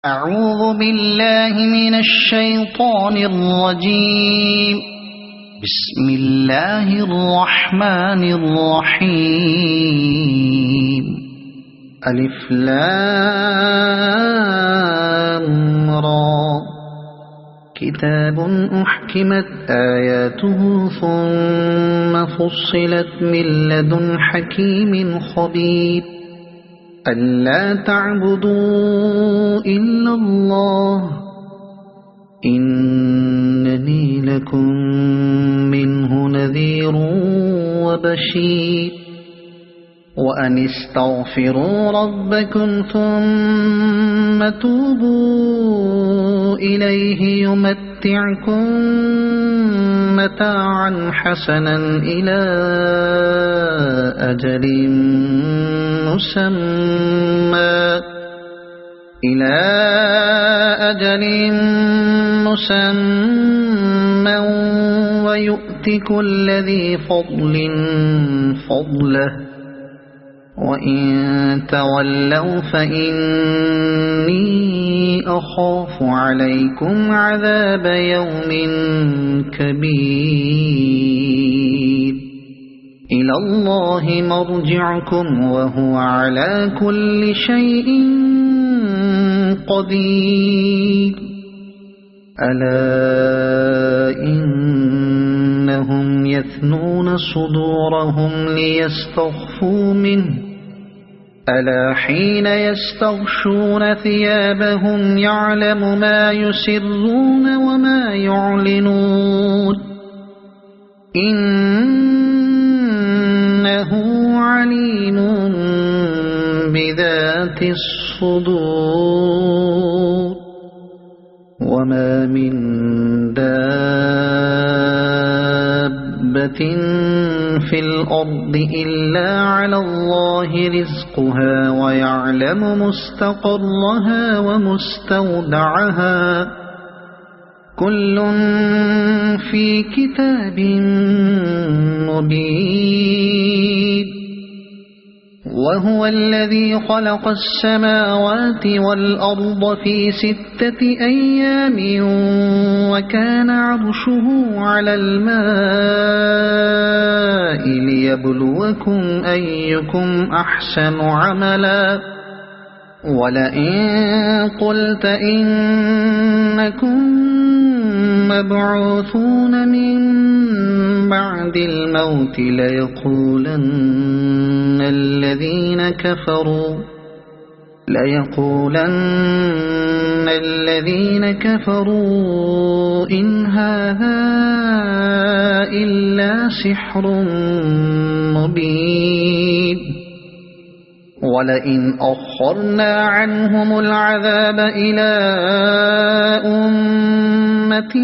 أعوذ بالله من الشيطان الرجيم. بسم الله الرحمن الرحيم. ألف لام را. كتاب أحكمت آياته ثم فصلت من لدن حكيم خبير. ألا تعبدوا إلا الله إنني لكم منه نذير وبشير. وأن استغفروا ربكم ثم توبوا إليه يمتعكم متاعا حسنا إلى أجل مسمى ويؤت كل ذي فضل فضله. وإن تولوا فإني أخاف عليكم عذاب يوم كبير. إلى الله مرجعكم وهو على كل شيء قدير. ألا إنهم يثنون صدورهم ليستخفوا منه ألا حين يستغشون ثيابهم يعلم ما يسرون وما يعلنون إنه عليم بذات الصدور. وما من دابة في الأرض إلا على الله رزقها ويعلم مستقرها ومستودعها كل في كتاب مبين. وهو الذي خلق السماوات والأرض في 6 أيام وكان عرشه على الماء ليبلوكم أيكم أحسن عملا. ولئن قلت إنكم مبعوثون من بعد الموت ليقولن الذين كفروا إن هذا إلا سحر مبين. ولئن أخرنا عنهم العذاب إلى أمة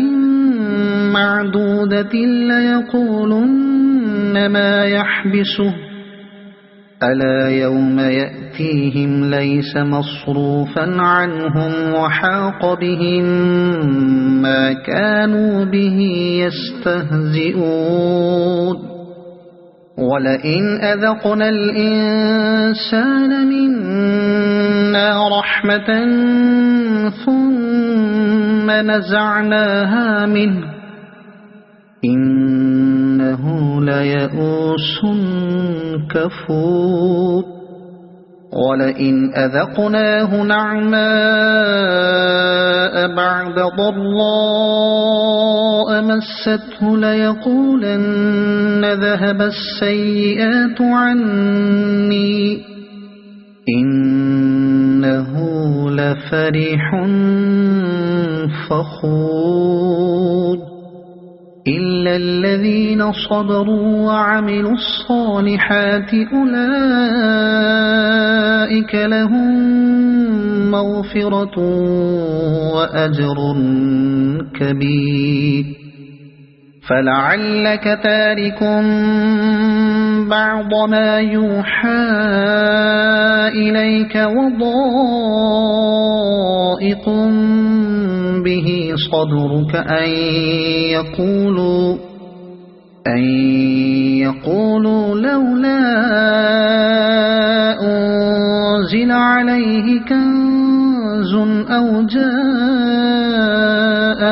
معدودة ليقولن ما يحبسه ألا يوم يأتيهم ليس مصروفا عنهم وحاق بهم ما كانوا به يستهزئون. ولئن أذقنا الإنسان منا رحمة ثم نزعناها منه إنه ليئوس كفور. ولئن أذقناه نعماء بعد ضراء مسته ليقولن ذهب السيئات عني إنه لفرح فخور. إلا الذين صبروا وعملوا الصالحات أولئك لهم مغفرة وأجر كبير. فلعلك تارك بعض ما يوحى إليك وضائق به صدرك أن يقولوا لولا أنزل عليه كنز أو جاء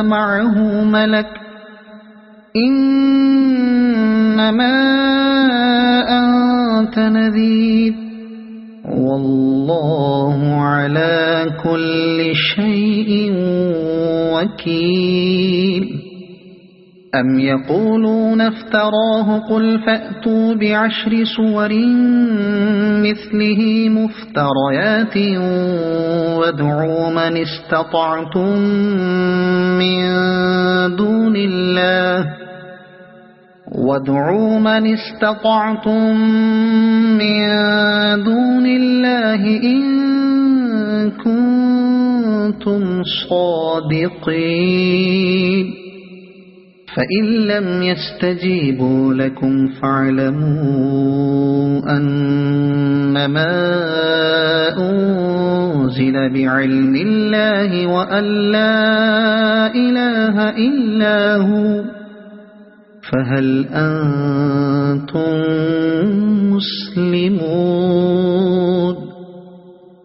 معه ملك إنما أنت نذير والله على كل شيء وكيل أم يقولون افتراه قل فأتوا بعشر سور مثله مفتريات وادعوا من استطعتم من دون الله إن كنتم صادقين فإن لم يستجيبوا لكم فاعلموا أنما أنزل بعلم الله وأن لا إله إلا هو فهل أنتم مسلمون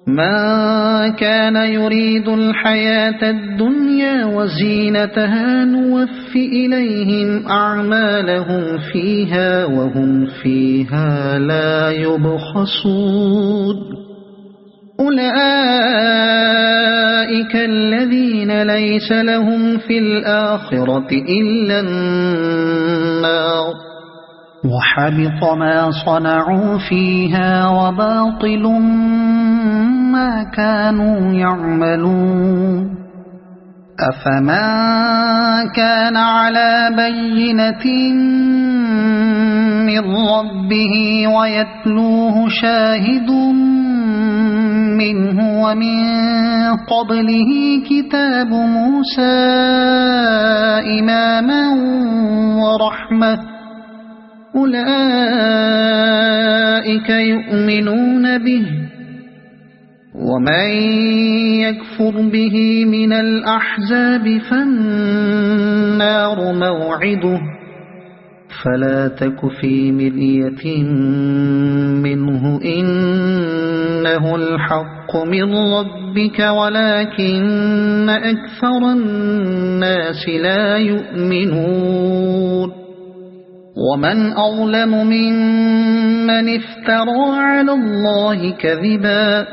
ما كان يريد الحياة الدنيا وزينتها نوف إليهم أعمالهم فيها وهم فيها لا يبخسون أولئك الذين ليس لهم في الآخرة إلا النار وحبط ما صنعوا فيها وباطل ما كانوا يعملون أفمن كان على بينة من ربه ويتلوه شاهد منه ومن قبله كتاب موسى إماما ورحمة أولئك يؤمنون به ومن يكفر به من الأحزاب فالنار موعده فلا تك في مرية منه إنه الحق من ربك ولكن أكثر الناس لا يؤمنون ومن أظلم ممن افترى على الله كذبا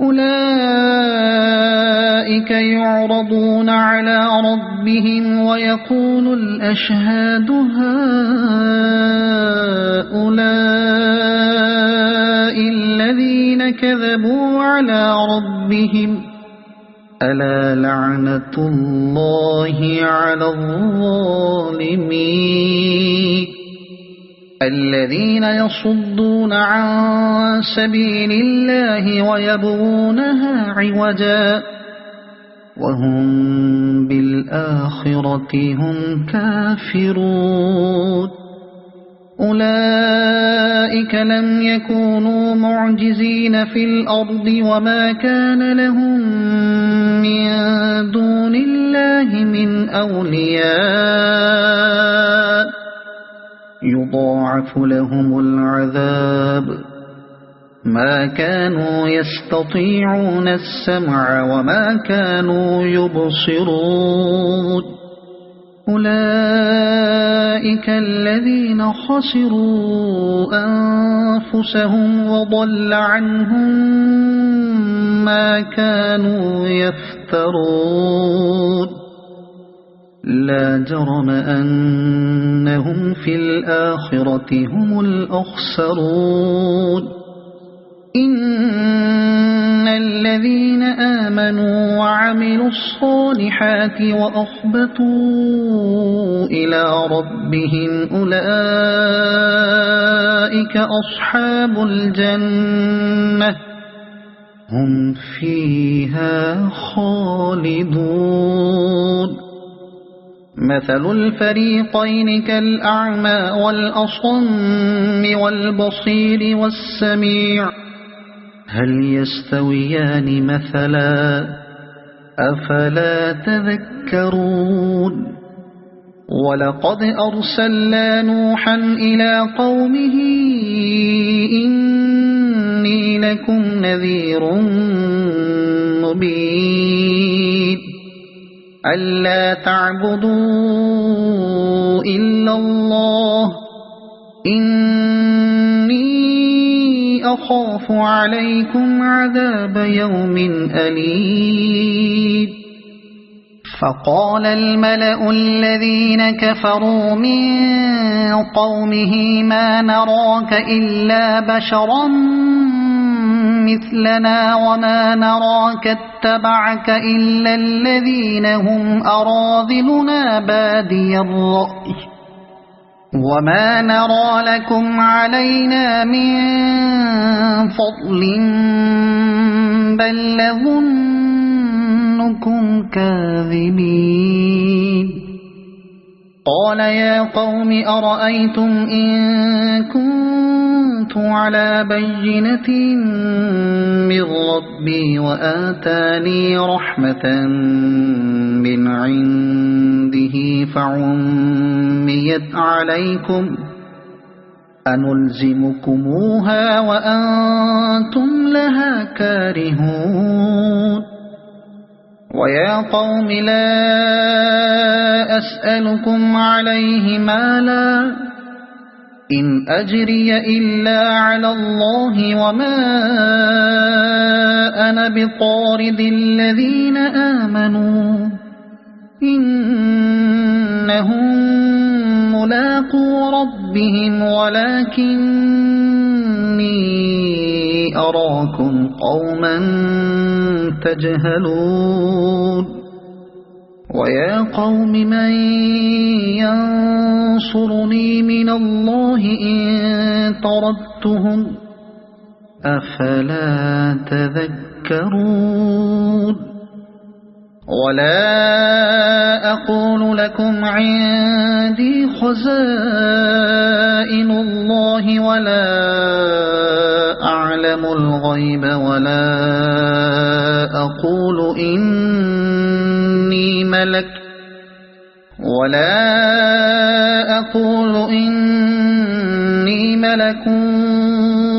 أولئك يعرضون على ربهم ويقول الأشهاد هؤلاء الذين كذبوا على ربهم ألا لعنة الله على الظالمين الذين يصدون عن سبيل الله ويبغونها عوجا وهم بالآخرة هم كافرون أولئك لم يكونوا معجزين في الأرض وما كان لهم من دون الله من أولياء يضاعف لهم العذاب ما كانوا يستطيعون السمع وما كانوا يبصرون أولئك الذين خسروا أنفسهم وضل عنهم ما كانوا يفترون لا جرم أنهم في الآخرة هم الأخسرون إن الذين آمنوا وعملوا الصالحات وأخبتوا إلى ربهم أولئك أصحاب الجنة هم فيها خالدون مثل الفريقين كالأعمى والأصم والبصير والسميع هل يستويان مثلا أفلا تذكرون ولقد أرسلنا نوحا إلى قومه إني لكم نذير مبين ألا تعبدوا إلا الله إني أخاف عليكم عذاب يوم أليم فقال الملأ الذين كفروا من قومه ما نراك إلا بشرا مثلنا وما نراك اتبعك إلا الذين هم أراذلنا بادي الرأي وما نرى لكم علينا من فضل بل نظنكم كاذبين قال يا قوم أرأيتم إن كنت على بينة من ربي وآتاني رحمة من عنده فعميت عليكم أنلزمكموها وأنتم لها كارهون ويا قوم لا أسألكم عليه مالا إن أجري إلا على الله وما أنا بطارد الذين آمنوا إنهم ملاقو ربهم ولكني أراكم قوما تجهلون ويا قوم من ينصرني من الله إن طردتهم أفلا تذكرون ولا أقول لكم عندي خزائن الله ولا أعلم الغيب ولا أقول إني ملك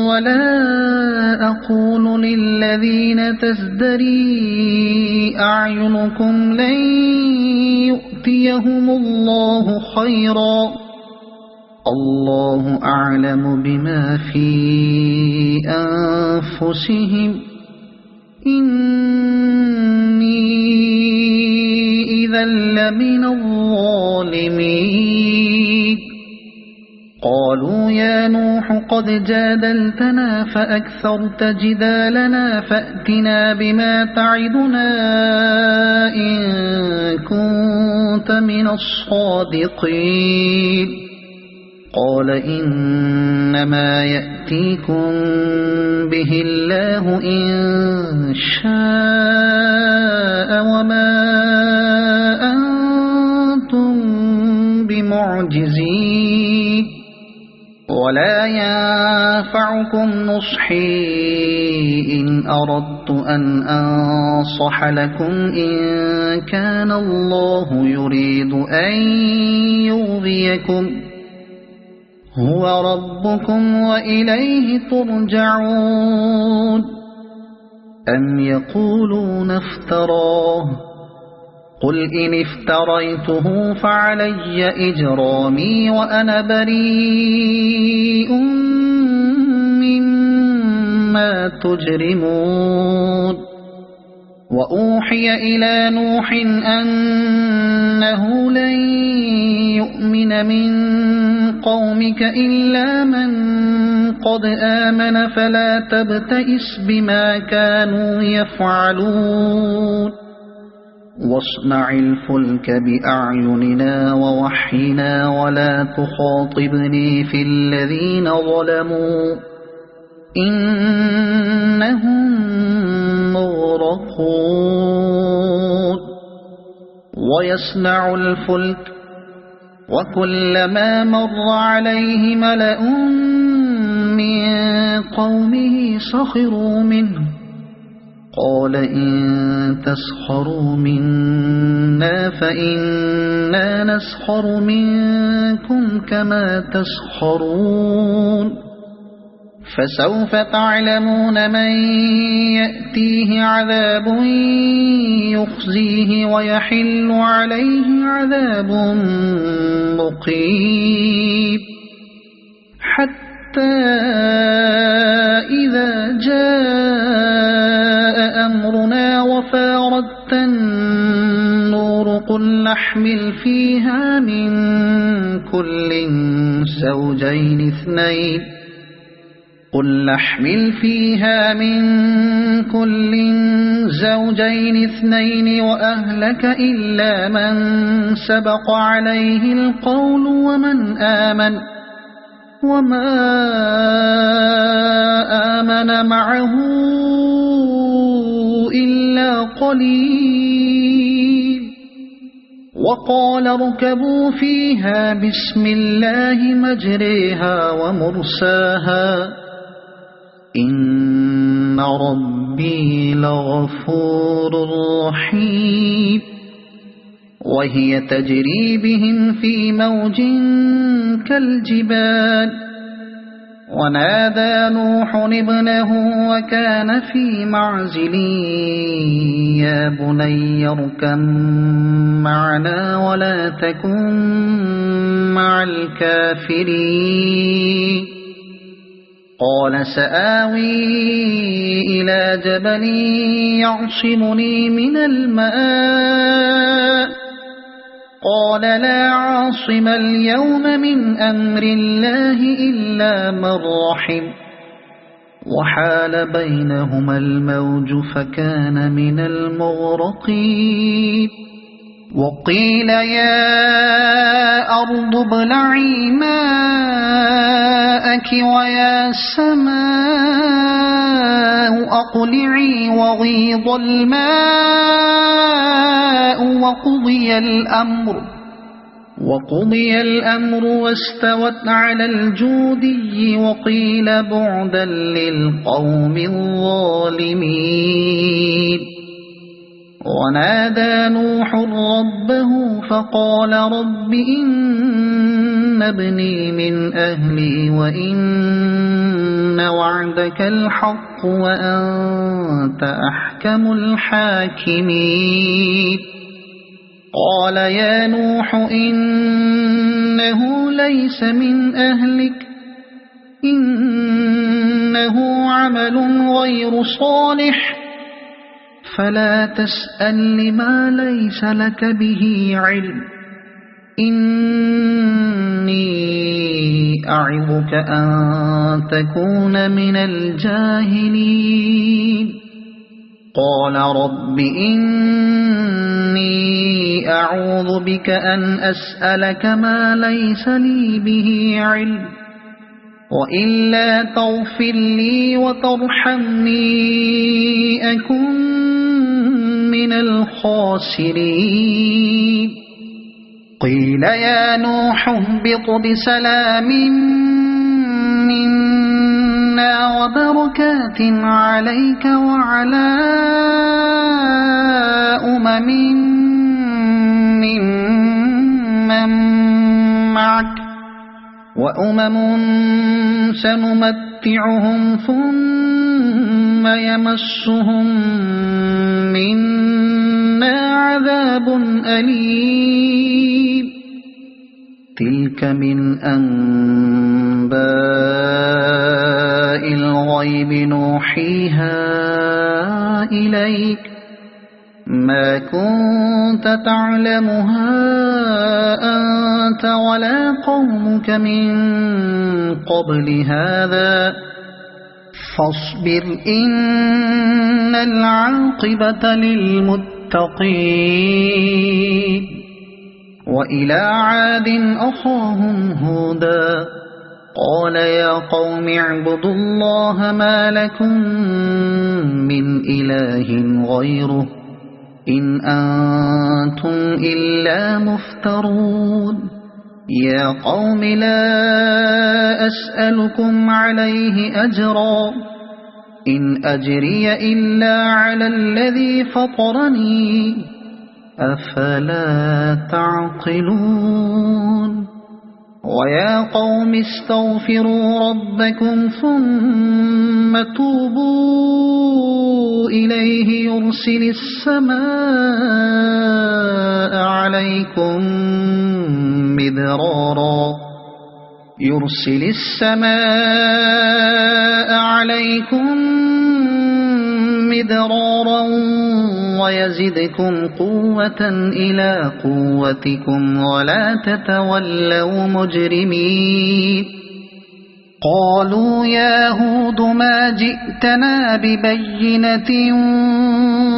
ولا أقول للذين تزدري أعينكم لن يؤتيهم الله خيرا الله أعلم بما في أنفسهم إني إذا لمن الظالمين قالوا يا نوح قد جادلتنا فأكثرت جدالنا فأتنا بما تعدنا إن كنت من الصادقين قال إنما يأتيكم به الله إن شاء وما أنتم بمعجزين ولا ينفعكم نصحي إن أردت أن أنصح لكم إن كان الله يريد أن يغويكم هو ربكم وإليه ترجعون أم يقولون افتراه قل إن افتريته فعلي إجرامي وأنا بريء مما تجرمون وأوحي إلى نوح أنه لن يؤمن من قومك إلا من قد آمن فلا تبتئس بما كانوا يفعلون واصنع الفلك بأعيننا ووحينا ولا تخاطبني في الذين ظلموا إنهم مغرقون ويصنع الفلك وكلما مر عليه ملأ من قومه سخروا منه قال إن تسخروا منا فإنا نسخر منكم كما تسخرون فسوف تعلمون من يأتيه عذاب يخزيه ويحل عليه عذاب مقيم حتى إذا جاء أمرنا وفارت النور قل نحمل فيها من كل زوجين اثنين وأهلك إلا من سبق عليه القول ومن آمن وما آمن معه إلا قليل وقال اركبوا فيها بسم الله مجريها ومرساها إن ربي لغفور رحيم وهي تجري بهم في موج كالجبال ونادى نوح ابنه وكان في معزل يا بني اركب معنا ولا تكن مع الكافرين قال سآوي إلى جبل يعصمني من الماء قال لا عاصم اليوم من أمر الله إلا من رحم وحال بينهما الموج فكان من المغرقين وقيل يا أرض ابلعي ماءك ويا سماء أقلعي وغيض الماء وقضي الأمر واستوت على الجودي وقيل بعدا للقوم الظالمين ونادى نوح ربه فقال رب إن ابني من أهلي وإن وعدك الحق وأنت أحكم الحاكمين قال يا نوح إنه ليس من أهلك إنه عمل غير صالح فلا تسأل لما ليس لك به علم إني أعظك أن تكون من الجاهلين قال رب إني أعوذ بك أن أسألك ما ليس لي به علم وإلا تغفر لي وترحمني أكن من الخاسرين قيل يا نوح اهبط بسلام منا وبركات عليك وعلى أمم ممن معك وأمم سنمتعهم ثم يمسهم منا عذاب أليم تلك من أنباء الغيب نوحيها إليك ما كنت تعلمها أنت ولا قومك من قبل هذا فاصبر إن العاقبة للمتقين وإلى عاد أخاهم هودا قال يا قوم اعبدوا الله ما لكم من إله غيره إن أنتم إلا مفترون يا قوم لا أسألكم عليه أجرا إن أجري إلا على الذي فطرني أفلا تعقلون ويا قوم استغفروا ربكم ثم توبوا إليه يرسل السماء عليكم مدرارا ويزدكم قوة إلى قوتكم ولا تتولوا مجرمين قالوا يا هود ما جئتنا ببينة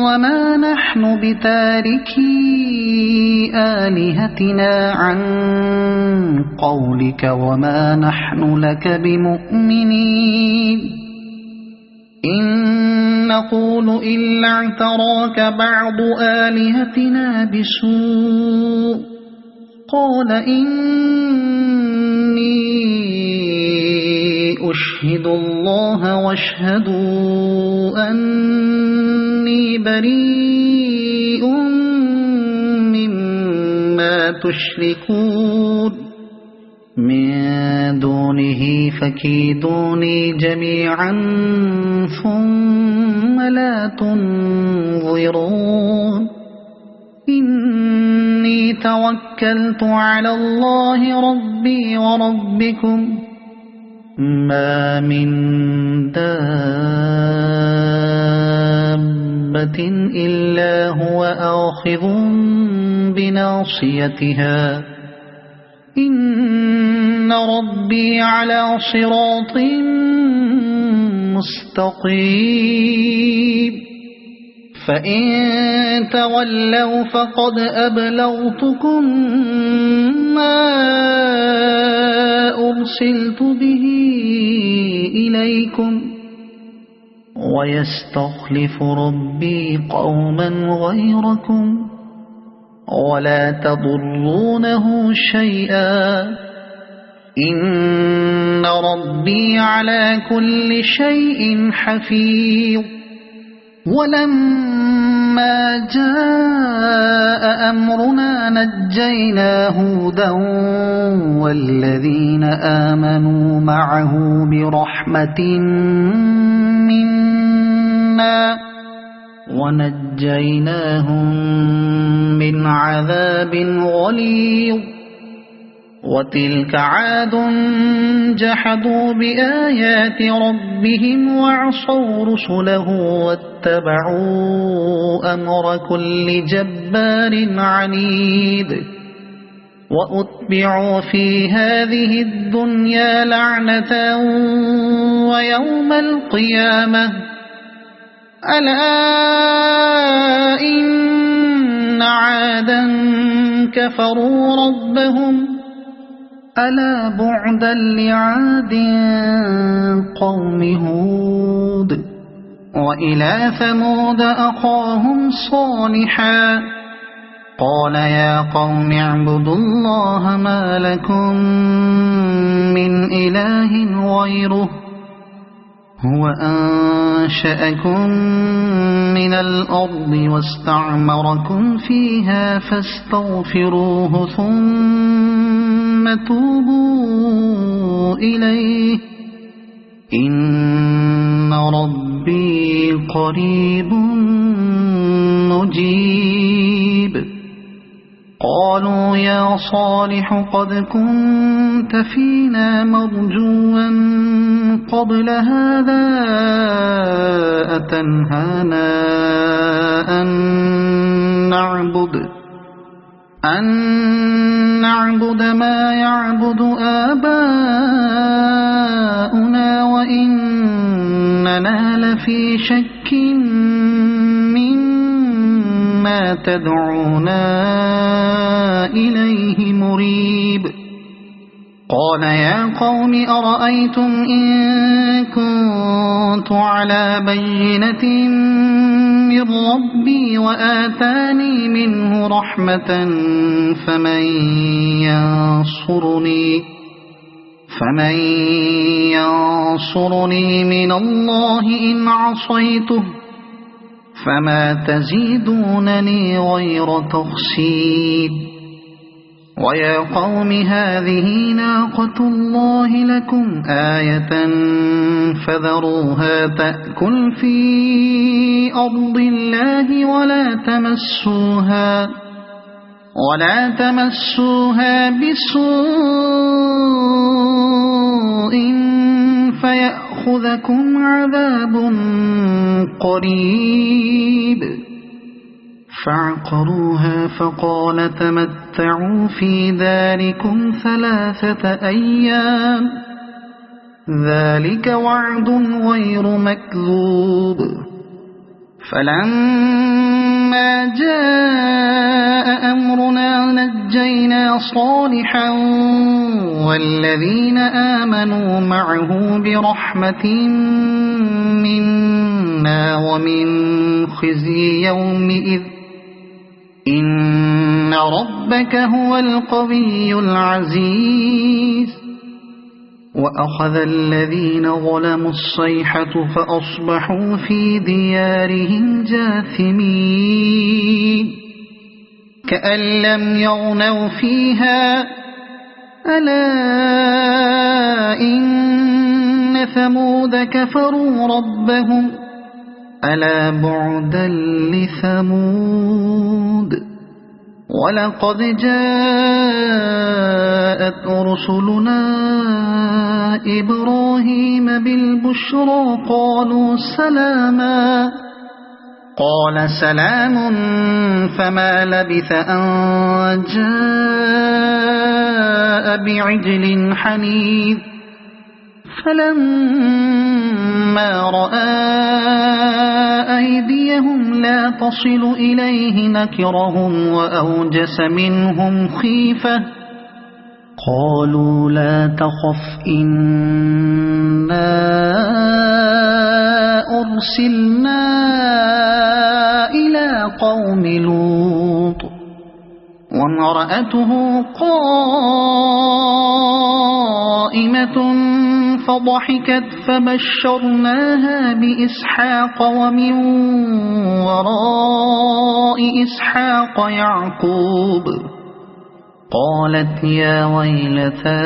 وما نحن بتاركي آلهتنا عن قولك وما نحن لك بمؤمنين إن نقول إلا اعتراك بعض آلهتنا بسوء قال إني أشهد الله واشهدوا أني بريء مما تشركون من دونه فكيدوني جميعا ثم لا تنظرون إني توكلت على الله ربي وربكم ما من دابة إلا هو آخذ بناصيتها إن ربي على صراط مستقيم فإن تولوا فقد أبلغتكم ما أرسلت به إليكم ويستخلف ربي قوما غيركم ولا تضرونه شيئا إن ربي على كل شيء حفيظ ولما جاء أمرنا نجينا هودا والذين آمنوا معه برحمة منا ونجيناهم من عذاب غليظ وتلك عاد جحدوا بآيات ربهم وعصوا رسله واتبعوا أمر كل جبار عنيد وأتبعوا في هذه الدنيا لعنة ويوم القيامة ألا إن عادا كفروا ربهم ألا بعدا لعاد قوم هود وإلى ثمود أخاهم صالحا قال يا قوم اعبدوا الله ما لكم من إله غيره هو أنشأكم من الأرض واستعمركم فيها فاستغفروه ثم توبوا إليه إن ربي قريب مجيب قالوا يا صالح قد كنت فينا مرجوا قبل هذا أتنهانا أن نعبد ما يعبد آباؤنا وإننا لفي شك مما تدعونا إليه مريب قال يا قوم أرأيتم إن كنت على بينة من ربي وآتاني منه رحمة فمن ينصرني من الله إن عصيته فما تزيدونني غير تخسير ويا قوم هذه ناقة الله لكم آية فذروها تأكل في أرض الله ولا تمسوها بسوء فيأخذكم عذاب قريب. فعقروها فقال تمتعوا في داركم 3 أيام ذلك وعد غير مكذوب. فلما جاء أمرنا نجينا صالحا والذين آمنوا معه برحمة منا ومن خزي يومئذ إن ربك هو القوي العزيز. وأخذ الذين ظلموا الصيحة فأصبحوا في ديارهم جاثمين كأن لم يغنوا فيها ألا إن ثمود كفروا ربهم ألا بعدا لثمود. ولقد جاءت رسلنا إبراهيم بالبشرى قالوا سلاما قال سلام فما لبث أن جاء بعجل حنيذ. فلما رأى أيديهم لا تصل إليه نكرهم وأوجس منهم خيفة قالوا لا تخف إنا أرسلنا إلى قوم لوط وامرأته قائمة فضحكت فبشرناها بإسحاق ومن وراء إسحاق يعقوب. قالت يا ويلتى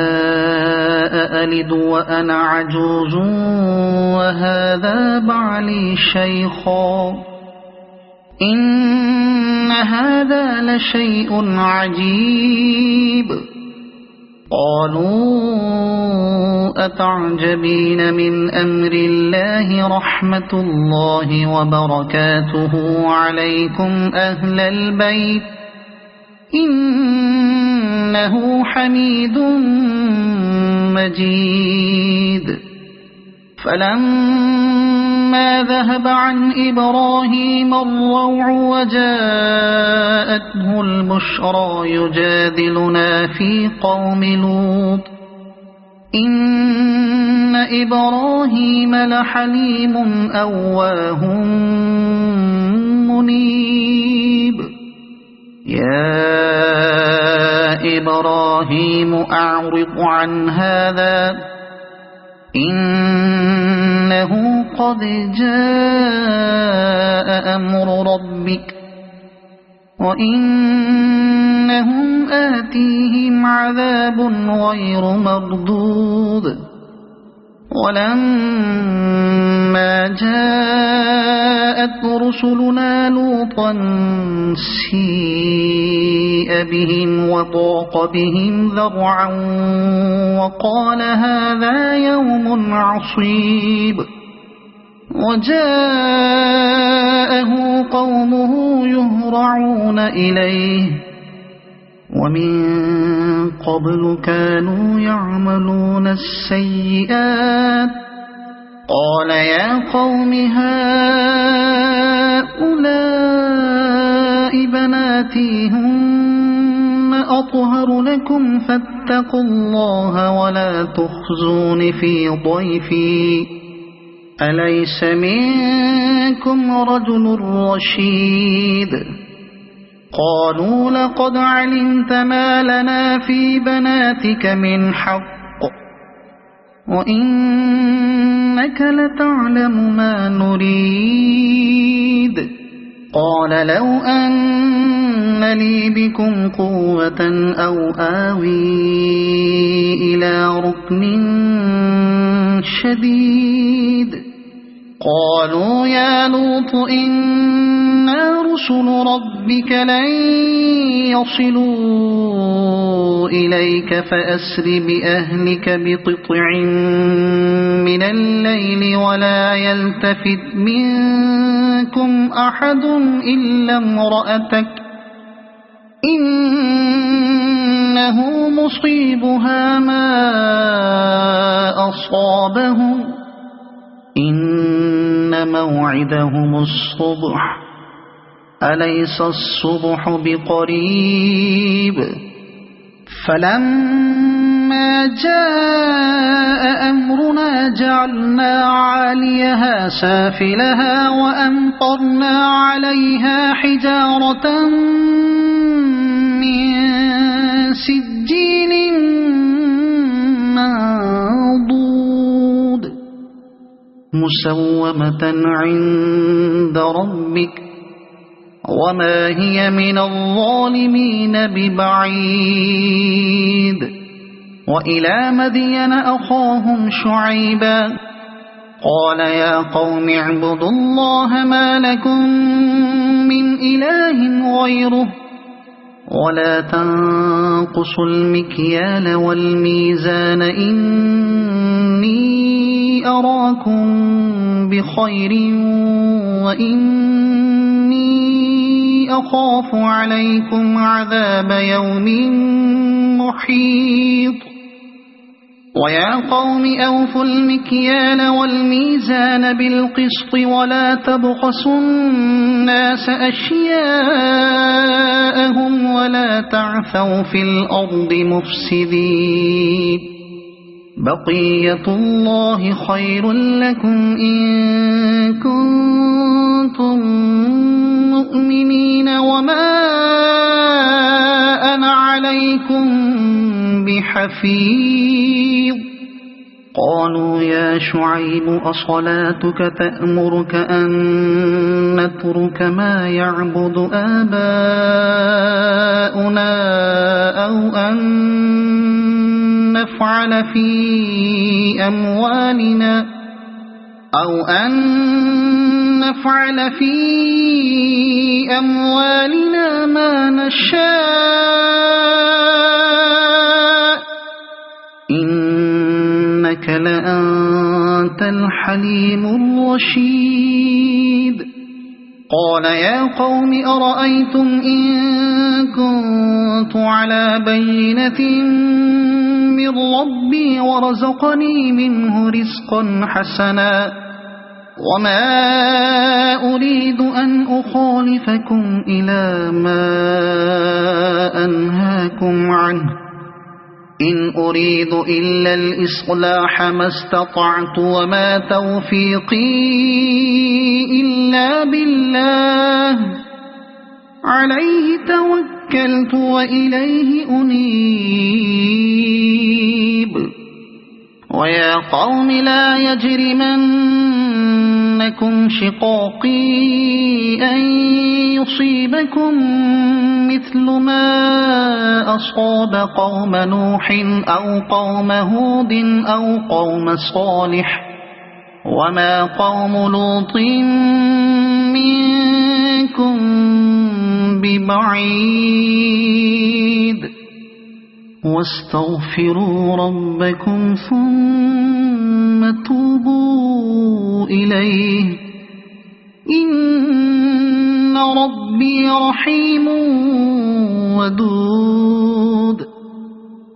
أألد وأنا عجوز وهذا بعلي شيخا إن هذا لشيء عجيب. قالوا أتعجبين من أمر الله رحمة الله وبركاته عليكم أهل البيت إنه حميد مجيد. فلما ذهب عن إبراهيم الروع وجاءته البشرى يجادلنا في قوم لوط إن إبراهيم لحليم أواه منيب. يا إبراهيم أعرض عن هذا إنه قد جاء أمر ربك وإنهم آتيهم عذاب غير مردود. ولما جاءت رسلنا لوطا سيء بهم وضاق بهم ذرعا وقال هذا يوم عصيب. وجاءه قومه يهرعون إليه ومن قبل كانوا يعملون السيئات. قال يا قوم هؤلاء بناتي هن أطهر لكم فاتقوا الله ولا تخزون في ضيفي أليس منكم رجل رشيد. قالوا لقد علمت ما لنا في بناتك من حق وإنك لتعلم ما نريد. قال لو أن لي بكم قوة أو آوي إلى ركن شديد قالوا يا لوط إنا رسل ربك لن يصلوا إليك فأسر بأهلك بقطع من الليل ولا يلتفت منكم أحد إلا امرأتك إنه مصيبها ما أصابهم إن موعدهم الصبح أليس الصبح بقريب فلما جاء أمرنا جعلنا عاليها سافلها وأمطرنا عليها حجارة من سجيل منضود مسومة عند ربك وما هي من الظالمين ببعيد وإلى مدين أخاهم شعيبا قال يا قوم اعبدوا الله ما لكم من إله غيره ولا تنقصوا المكيال والميزان إني أراكم بخير وإني أخاف عليكم عذاب يوم محيط ويا قوم أوفوا المكيال والميزان بالقسط ولا تبخسوا الناس أشياءهم ولا تعثوا في الأرض مفسدين بقية الله خير لكم إن كنتم مؤمنين وما أنا عليكم بحفيظ قالوا يا شعيب أصلاتك تأمرك أن نترك ما يعبد آباؤنا أو أن نفعل في أموالنا ما نشاء إنك لأنت الحليم الرشيد قال يا قوم أرأيتم إن كنت على بينة من ربي ورزقني منه رزقا حسنا وما أريد أن أخالفكم إلى ما أنهاكم عنه إن أريد إلا الإصلاح ما استطعت وما توفيقي إلا بالله عليه توكلت وإليه أنيب ويا قوم لا يجرمنكم شقاقي أن يصيبكم مثل ما أصاب قوم نوح أو قوم هود أو قوم صالح وما قوم لوط منكم ببعيد واستغفروا ربكم ثم توبوا إليه إن ربي رحيم ودود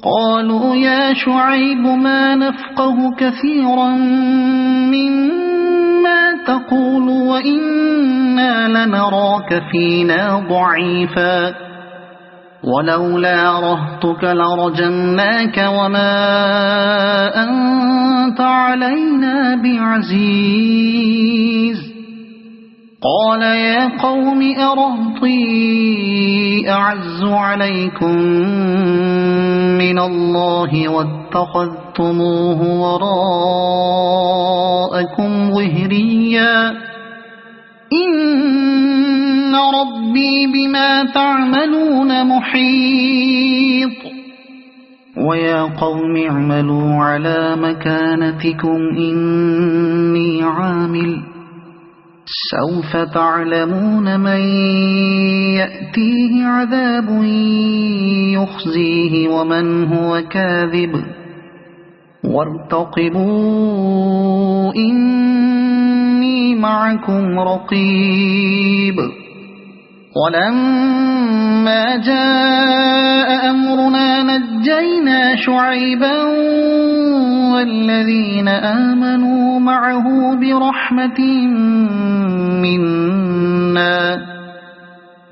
قالوا يا شعيب ما نفقه كثيرا مما تقول وإنا لنراك فينا ضعيفا ولولا رهطك لرجمناك وما أنت علينا بعزيز قال يا قوم أرهطي أعز عليكم من الله واتخذتموه وراءكم ظهريا إن إن ربي بما تعملون محيط ويا قوم اعملوا على مكانتكم إني عامل سوف تعلمون من يأتيه عذاب يخزيه ومن هو كاذب وارتقبوا إني معكم رقيب ولما جاء أمرنا نجينا شعيبا والذين آمنوا معه برحمة منا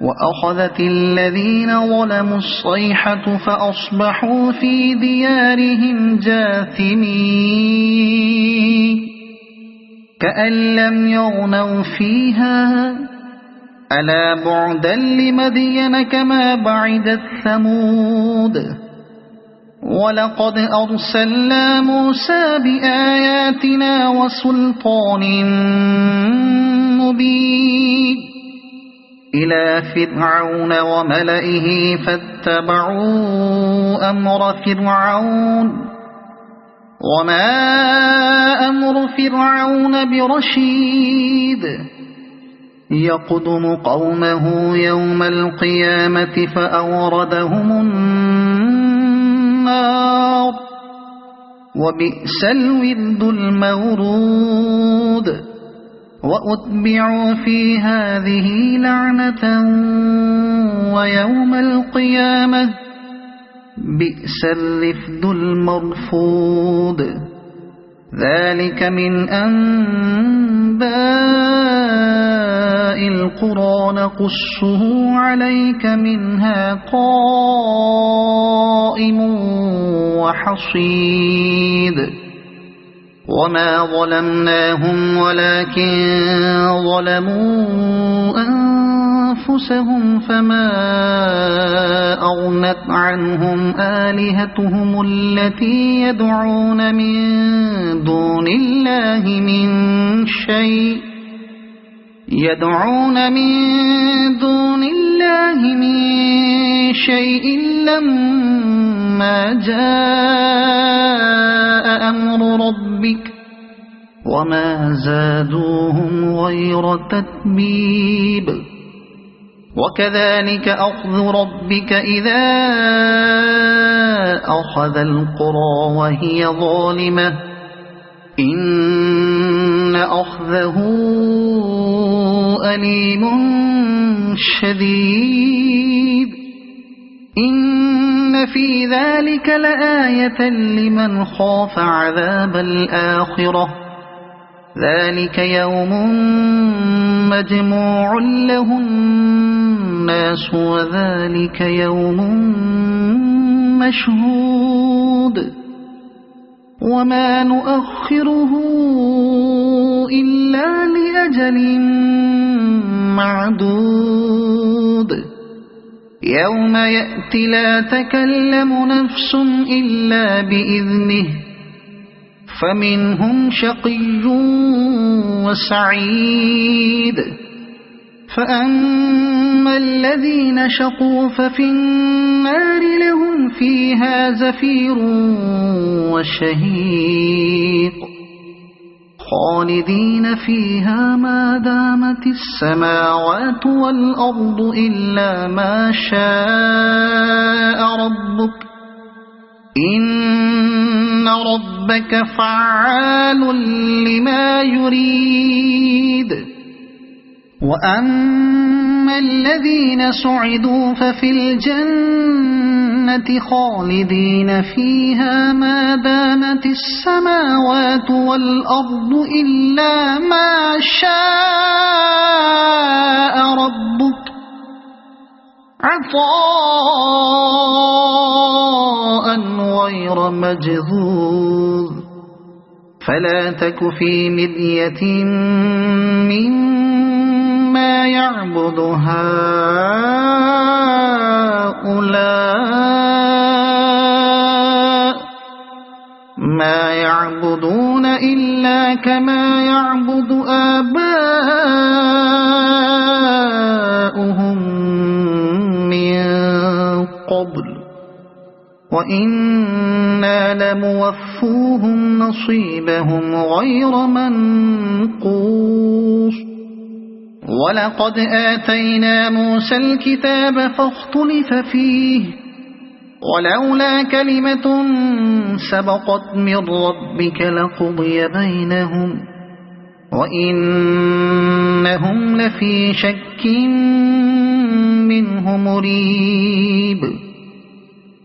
وأخذت الذين ظلموا الصيحة فأصبحوا في ديارهم جاثمين كأن لم يغنوا فيها ألا بعدا لمدين كما بعدت ثمود ولقد أرسلنا موسى بآياتنا وسلطان مبين إلى فرعون وملئه فاتبعوا أمر فرعون وما أمر فرعون برشيد يقدم قومه يوم القيامة فأوردهم النار وبئس الورد المورود وأتبعوا في هذه لعنة ويوم القيامة بئس الرفد المرفود ذلك من أنباء القرى نقصه عليك منها قائم وحصيد وما ظلمناهم ولكن ظلموا أنفسهم فما أغنت عنهم آلهتهم التي يدعون من دون الله من شيء لما جاء أمر ربك وما زادوهم غير تتبيب وكذلك أخذ ربك إذا أخذ القرى وهي ظالمة إن أخذه أليم شديد إن في ذلك لآية لمن خاف عذاب الآخرة ذلك يوم مجموع له الناس وذلك يوم مشهود وما نؤخره إلا لأجل معدود يوم يأتي لا تكلم نفس إلا بإذنه فمنهم شقي وسعيد فأما الذين شقوا ففي النار لهم فيها زفير وشهيق خالدين فيها ما دامت السماوات والأرض إلا ما شاء ربك إن ربك فعال لما يريد وأما الذين سعدوا ففي الجنة خالدين فيها ما دامت السماوات والأرض إلا ما شاء ربك عطاء غير مجذوذ فلا تك في مرية مما يعبد هؤلاء ما يعبدون إلا كما يعبد آباؤهم قبل وإنا لموفوهم نصيبهم غير منقوص ولقد آتينا موسى الكتاب فاختلف فيه ولولا كلمة سبقت من ربك لقضي بينهم وإنهم لفي شك منه مريب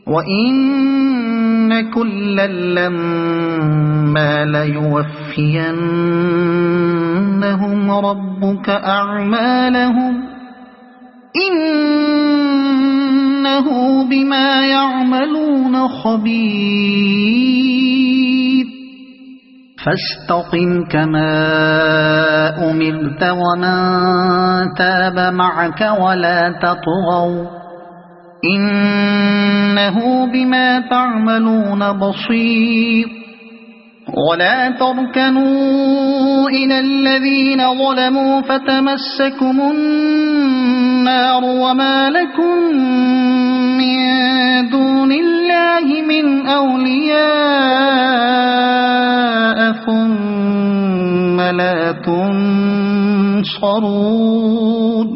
وإن كلا لما ليوفينهم ربك أعمالهم إنه بما يعملون خبير فاستقم كما أمرت ومن تاب معك ولا تطغوا إنه بما تعملون بصير ولا تركنوا إلى الذين ظلموا فتمسكم النار وما لكم من دون الله من أولياء ثم لا تنصرون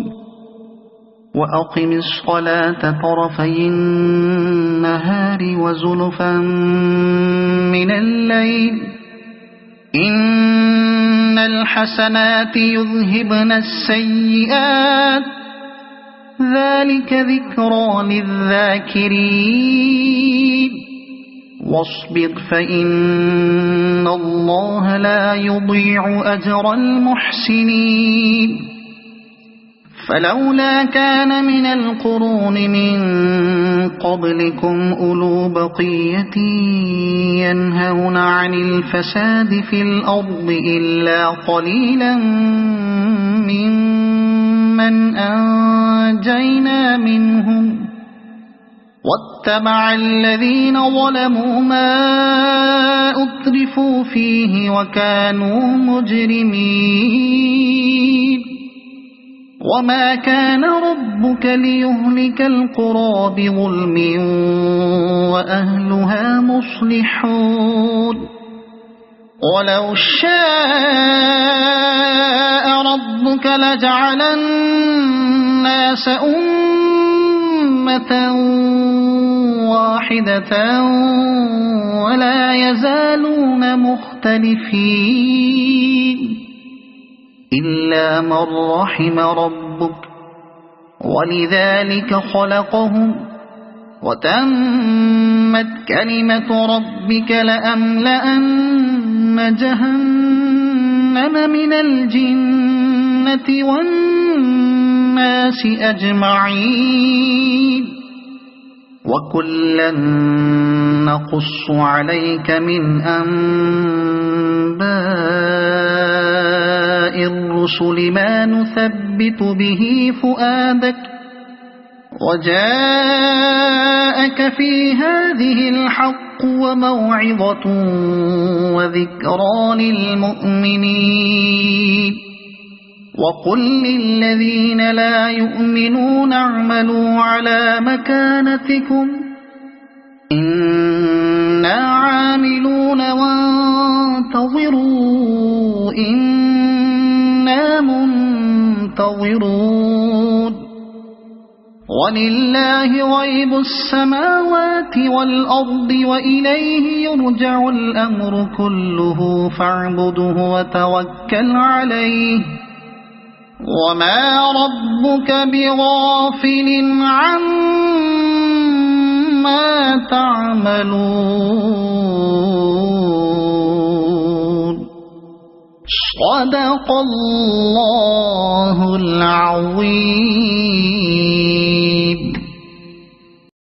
وأقم الصلاة طرفي النهار وزلفا من الليل إن الحسنات يذهبن السيئات ذلك ذكرى للذاكرين واصبر فإن الله لا يضيع أجر المحسنين فلولا كان من القرون من قبلكم أولو بقية ينهون عن الفساد في الأرض إلا قليلا ممن أنجينا منهم واتبع الذين ظلموا ما أترفوا فيه وكانوا مجرمين وما كان ربك ليهلك القرى بظلم وأهلها مصلحون ولو شاء ربك لجعل الناس أمة واحدة ولا يزالون مختلفين إلا من رحم ربك ولذلك خلقهم وتمت كلمة ربك لأملأن جهنم من الجنة والناس أجمعين وكلا نقص عليك من أنباء الرسل ما نثبت به فؤادك وجاءك في هذه الحق وموعظة وذكرى للمؤمنين وقل للذين لا يؤمنون اعملوا على مكانتكم إنا عاملون وانتظروا إنا منتظرون ولله غيب السماوات والأرض وإليه يرجع الأمر كله فاعبده وتوكل عليه وما ربك بغافل عما تعملون صدق الله العظيم.